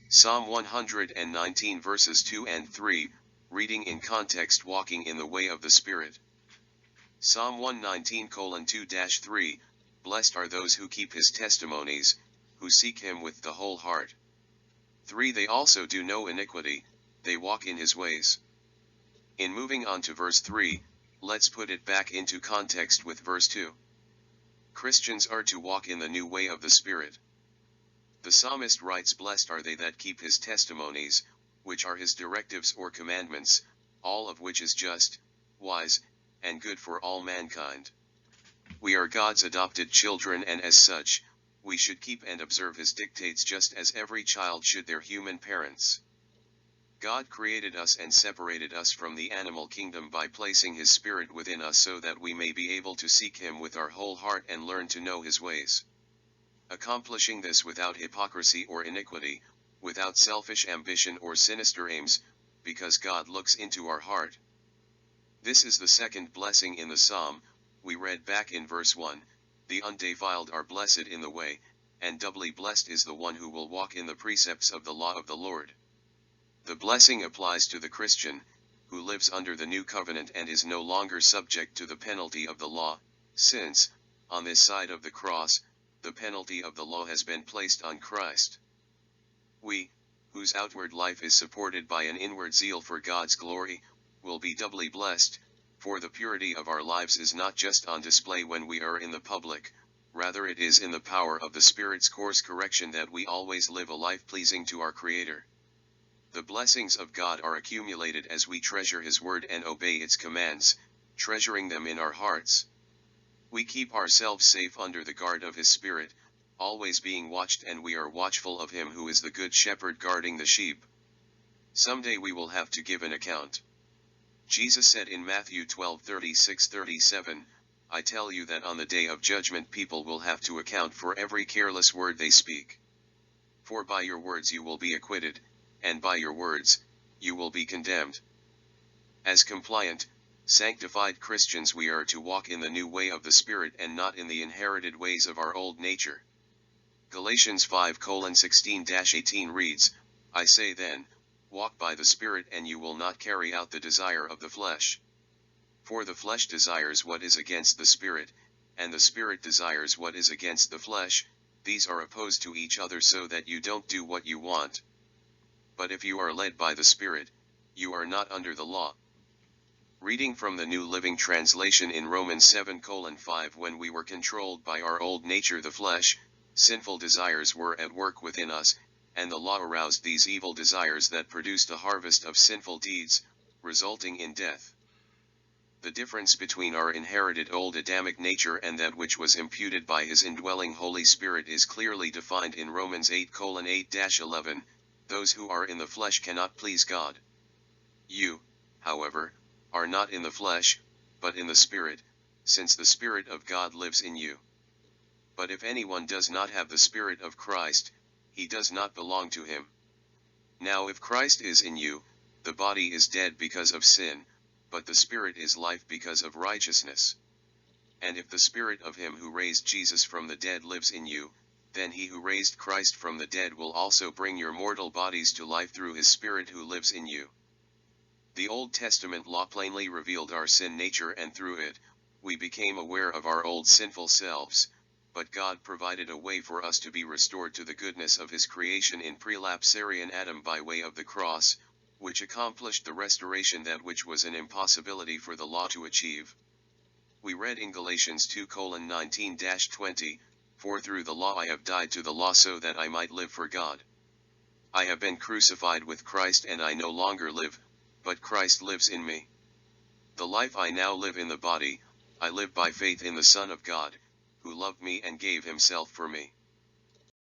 Psalm 119 verses 2 and 3, reading in context, walking in the way of the Spirit. Psalm 119:2-3, blessed are those who keep his testimonies, who seek him with the whole heart. 3. They also do no iniquity, they walk in his ways. In moving on to verse 3, let's put it back into context with verse 2. Christians are to walk in the new way of the Spirit. The psalmist writes, blessed are they that keep his testimonies, which are his directives or commandments, all of which is just, wise, and good for all mankind. We are God's adopted children, and as such, we should keep and observe his dictates just as every child should their human parents. God created us and separated us from the animal kingdom by placing his Spirit within us so that we may be able to seek him with our whole heart and learn to know his ways. Accomplishing this without hypocrisy or iniquity, without selfish ambition or sinister aims, because God looks into our heart. This is the second blessing in the psalm. We read back in verse 1, the undefiled are blessed in the way, and doubly blessed is the one who will walk in the precepts of the law of the Lord. The blessing applies to the Christian, who lives under the new covenant and is no longer subject to the penalty of the law, since, on this side of the cross, the penalty of the law has been placed on Christ. We, whose outward life is supported by an inward zeal for God's glory, will be doubly blessed, for the purity of our lives is not just on display when we are in the public, rather it is in the power of the Spirit's course correction that we always live a life pleasing to our Creator. The blessings of God are accumulated as we treasure his word and obey its commands, treasuring them in our hearts. We keep ourselves safe under the guard of his Spirit, always being watched, and we are watchful of him who is the good shepherd guarding the sheep. Someday we will have to give an account. Jesus said in Matthew 12:36-37, I tell you that on the day of judgment people will have to account for every careless word they speak. For by your words you will be acquitted, and by your words, you will be condemned. As compliant, sanctified Christians, we are to walk in the new way of the Spirit and not in the inherited ways of our old nature. Galatians 5:16-18 reads, I say then, walk by the Spirit and you will not carry out the desire of the flesh. For the flesh desires what is against the Spirit, and the Spirit desires what is against the flesh. These are opposed to each other so that you don't do what you want. But if you are led by the Spirit, you are not under the law. Reading from the New Living Translation in Romans 7:5, when we were controlled by our old nature, the flesh, sinful desires were at work within us, and the law aroused these evil desires that produced a harvest of sinful deeds, resulting in death. The difference between our inherited old Adamic nature and that which was imputed by his indwelling Holy Spirit is clearly defined in Romans 8:8-11, those who are in the flesh cannot please God. You, however, are not in the flesh, but in the Spirit, since the Spirit of God lives in you. But if anyone does not have the Spirit of Christ, he does not belong to him. Now if Christ is in you, the body is dead because of sin, but the Spirit is life because of righteousness. And if the Spirit of him who raised Jesus from the dead lives in you, then he who raised Christ from the dead will also bring your mortal bodies to life through his Spirit who lives in you. The Old Testament law plainly revealed our sin nature, and through it, we became aware of our old sinful selves, but God provided a way for us to be restored to the goodness of his creation in prelapsarian Adam by way of the cross, which accomplished the restoration that which was an impossibility for the law to achieve. We read in Galatians 2:19-20, for through the law I have died to the law so that I might live for God. I have been crucified with Christ, and I no longer live, but Christ lives in me. The life I now live in the body, I live by faith in the Son of God, who loved me and gave himself for me.